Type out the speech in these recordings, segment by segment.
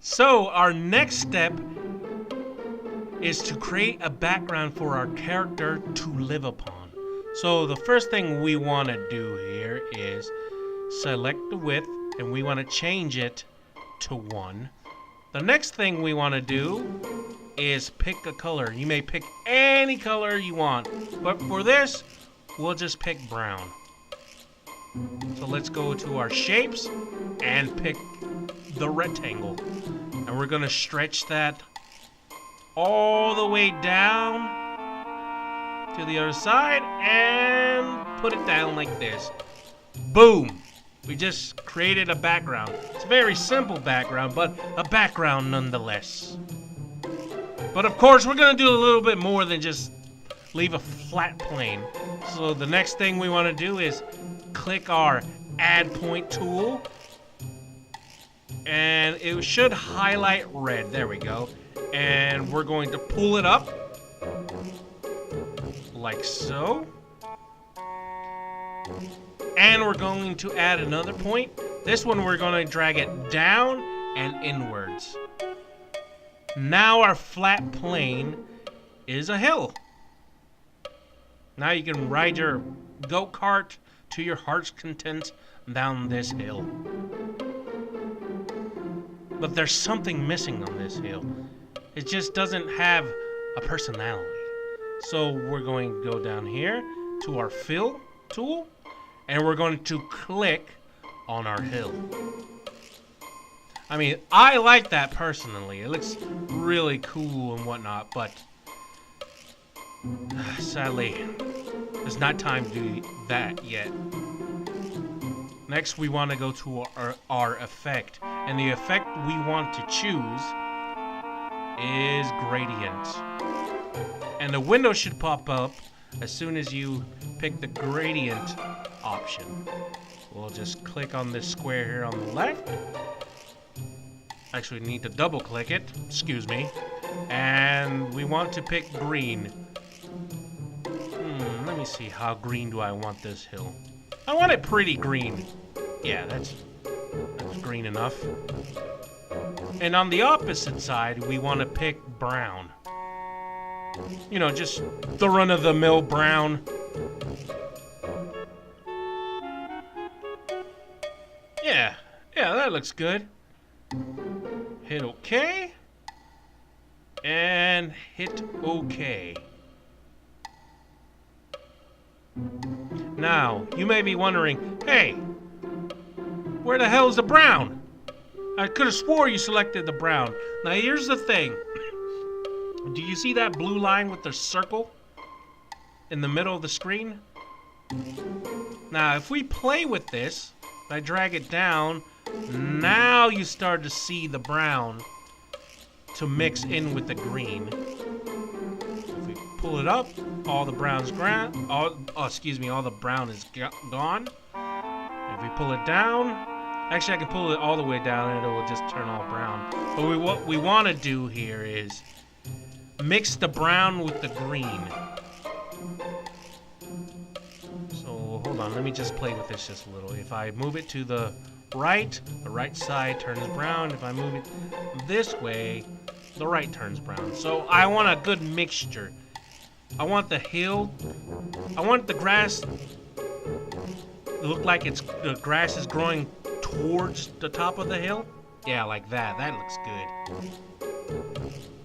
So our next step is to create a background for our character to live upon. So the first thing we want to do here is select the width, and we want to change it to 1. The next thing we want to do is pick a color. You may pick any color you want, but for this, we'll just pick brown. So let's go to our shapes and pick the rectangle. And we're going to stretch that all the way down to the other side and put it down like this. Boom! We just created a background. It's a very simple background, but a background nonetheless. But of course, we're going to do a little bit more than just leave a flat plane. So the next thing we want to do is click our Add Point tool. And it should highlight red. There we go. And we're going to pull it up. Like so. And we're going to add another point. This one we're going to drag it down and inwards. Now our flat plane is a hill. Now you can ride your go-kart to your heart's content down this hill. But there's something missing on this hill. It just doesn't have a personality. So we're going to go down here to our fill tool, and we're going to click on our hill. I mean, I like that personally. It looks really cool and whatnot, but sadly, it's not time to do that yet. Next, we want to go to our effect, and the effect we want to choose is gradient. And the window should pop up as soon as you pick the gradient option. We'll just click on this square here on the left. Actually, we need to double click it, excuse me. And we want to pick green. Let me see, how green do I want this hill? I want it pretty green. Yeah, that's green enough. And on the opposite side, we want to pick brown. You know, just the run-of-the-mill brown. Yeah, that looks good. Hit OK. And hit OK. Now, you may be wondering, hey, where the hell is the brown? I could have swore you selected the brown. Now, here's the thing. Do you see that blue line with the circle in the middle of the screen? Now, if we play with this, I drag it down, now you start to see the brown to mix in with the green. If we pull it up, all the brown's all the brown is gone. If we pull it down, actually I can pull it all the way down and it will just turn all brown. But what we want to do here is mix the brown with the green. So hold on, let me just play with this just a little. If I move it to the right side turns brown. If I move it this way, the right turns brown. So I want a good mixture. I want the hill, I want the grass to look like the grass is growing towards the top of the hill. Yeah, like that. That looks good.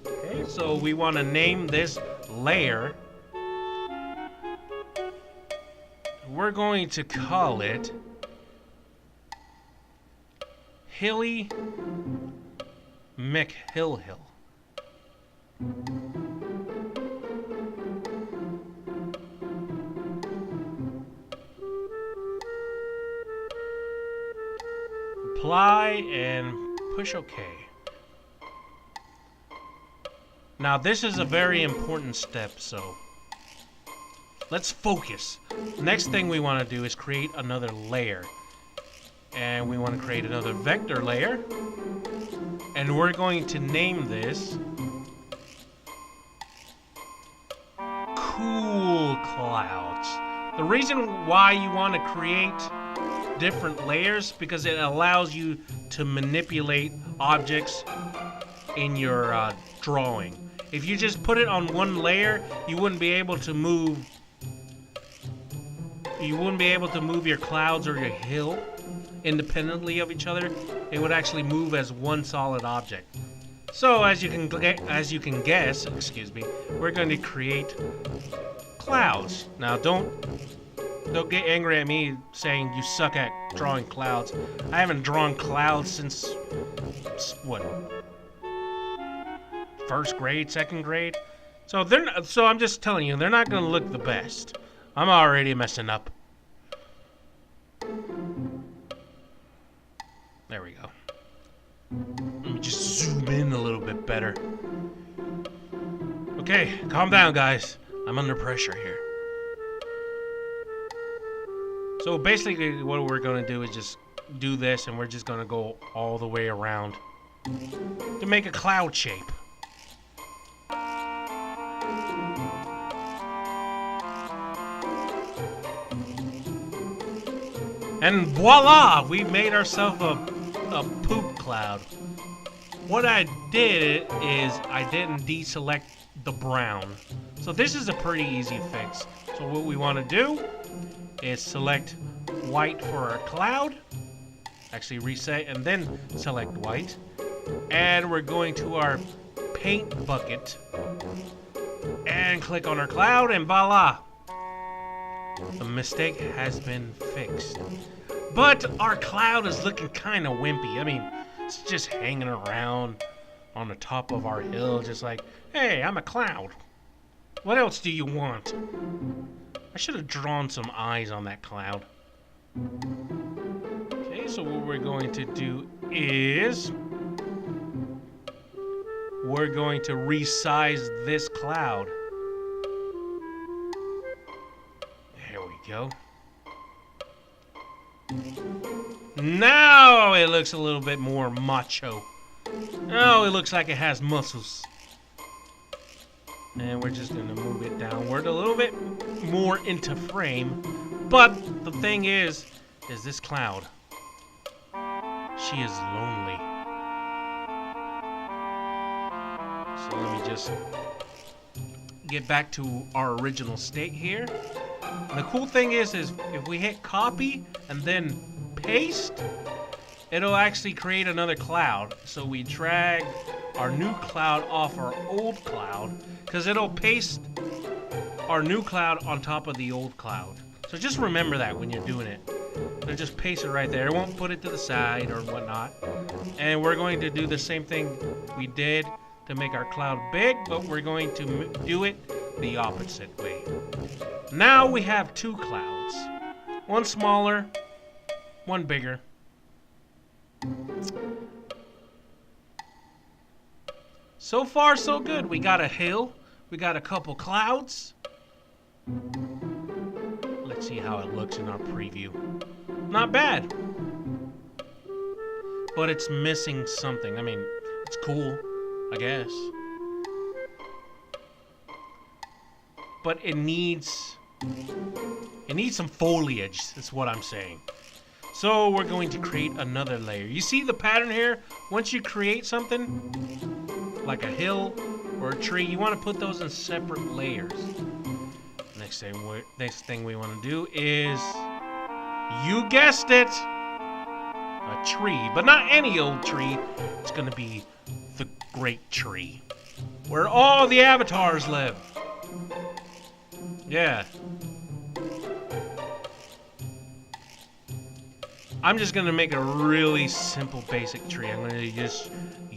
Okay, so we want to name this layer. We're going to call it Hilly McHillhill. Apply and push OK. Now this is a very important step, so let's focus. Next thing we want to do is create another layer. And we want to create another vector layer. And we're going to name this Cool Clouds. The reason why you want to create different layers because it allows you to manipulate objects in your drawing. If you just put it on one layer, you wouldn't be able to move. You wouldn't be able to move your clouds or your hill independently of each other. It would actually move as one solid object. So as you can guess, excuse me, we're going to create clouds. Now don't get angry at me saying you suck at drawing clouds. I haven't drawn clouds since what? First grade, second grade. So I'm just telling you, they're not going to look the best. I'm already messing up. There we go. Let me just zoom in a little bit better. Okay, calm down, guys. I'm under pressure here. So basically what we're going to do is just do this, and we're just going to go all the way around to make a cloud shape. And voila! We made ourselves a poop cloud. What I did is I didn't deselect the brown. So this is a pretty easy fix. So what we want to do is select white for our cloud. Actually reset and then select white. And we're going to our paint bucket and click on our cloud, and voila! The mistake has been fixed. But our cloud is looking kind of wimpy. I mean, it's just hanging around on the top of our hill, just like, hey, I'm a cloud. What else do you want? I should have drawn some eyes on that cloud. Okay, so what we're going to do is we're going to resize this cloud. There we go. Now it looks a little bit more macho. Now it looks like it has muscles. And we're just going to move it downward a little bit more into frame. But the thing is this cloud, she is lonely. So let me just get back to our original state here. And the cool thing is if we hit copy and then paste, it'll actually create another cloud. So we drag our new cloud off our old cloud, because it'll paste our new cloud on top of the old cloud. So just remember that when you're doing it. It'll just paste it right there. It won't put it to the side or whatnot. And we're going to do the same thing we did to make our cloud big, but we're going to do it the opposite way. Now we have two clouds. One smaller, one bigger. So far, so good. We got a hill. We got a couple clouds. Let's see how it looks in our preview. Not bad. But it's missing something. I mean, it's cool, I guess. But it needs some foliage, that's what I'm saying. So we're going to create another layer. You see the pattern here? Once you create something, like a hill or a tree, you want to put those in separate layers. Next thing we want to do is, you guessed it, a tree. But not any old tree. It's going to be the great tree, where all the avatars live. Yeah. I'm just gonna make a really simple basic tree. I'm gonna just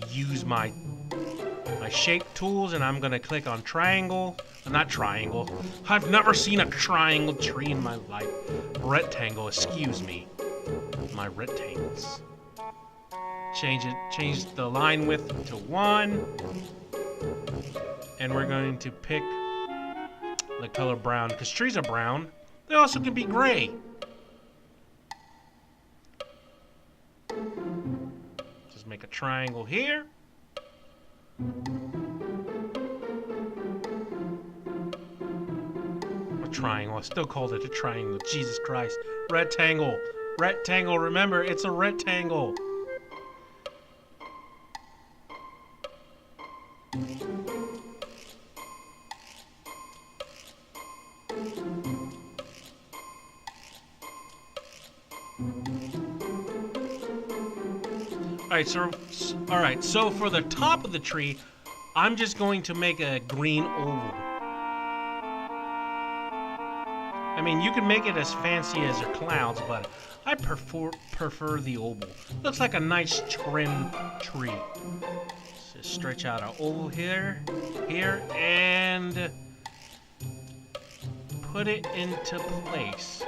use my shape tools, and I'm gonna click on triangle. Not triangle. I've never seen a triangle tree in my life. Rectangle, excuse me. My rectangles. Change the line width to 1. And we're going to pick the color brown, because trees are brown. They also can be gray. Just make a triangle here. A triangle. I still called it a triangle. Jesus Christ. Rectangle. Rectangle. Remember, it's a rectangle. Alright, so for the top of the tree, I'm just going to make a green oval. I mean, you can make it as fancy as your clouds, but I prefer the oval. Looks like a nice trim tree. Just stretch out an oval here, and put it into place.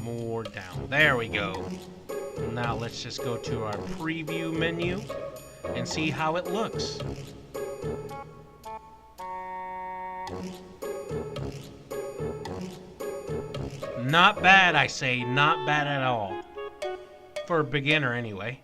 More down. There we go. Now let's just go to our preview menu and see how it looks. Not bad, I say. Not bad at all. For a beginner, anyway.